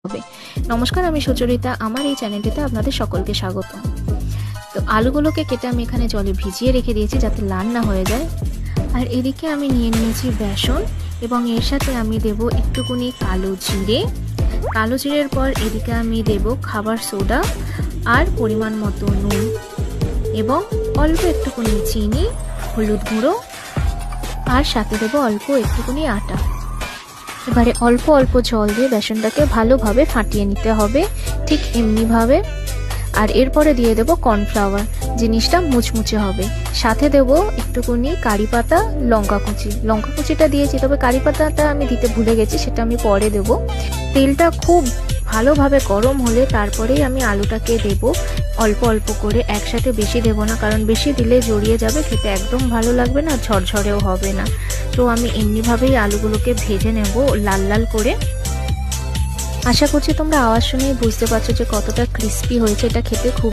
হবে। নমস্কার, আমি সুচরিতা। আমার এই চ্যানেলটিতে আপনাদের সকলকে স্বাগত। তো আলুগুলোকে কেটে আমি এখানে জলে ভিজিয়ে রেখে দিয়েছি যাতে লাল না হয়ে যায়। আর এদিকে আমি নিয়ে নিয়েছি বেসন এবং এর সাথে আমি দেব একটুকুনি কালো জিরে। কালো জিরের পর এদিকে আমি দেব খাবার সোডা আর পরিমাণ মতো নুন এবং অল্প একটুকুনি চিনি, হলুদ গুঁড়ো আর সাথে দেবো অল্প একটুকুনি আটা। এবারে অল্প অল্প জল দিয়ে বেসনটাকে ভালোভাবে ফাটিয়ে নিতে হবে, ঠিক এমনিভাবে। আর এরপরে দিয়ে দেবো কর্নফ্লাওয়ার, জিনিসটা মুচমুচে হবে। সাথে দেবো একটুকুনি কারি পাতা, লঙ্কা কুচিটা দিয়েছি, তবে কারি পাতাটা আমি দিতে ভুলে গেছি, সেটা আমি পরে দেবো। তেলটা খুব ভালোভাবে গরম হলে তারপরেই আমি আলুটাকে দেব, অল্প অল্প করে, একসাথে বেশি দেবো না, কারণ বেশি দিলে জড়িয়ে যাবে, খেতে একদম ভালো লাগবে না, ঝরঝরেও হবে না। তো আমি এমনিভাবেই আলুগুলোকে ভেজে নেব লাল লাল করে। আশা করছি তোমরা আওয়াজ শুনেই বুঝতে পারছো যে কতটা ক্রিস্পি হয়েছে। এটা খেতে খুব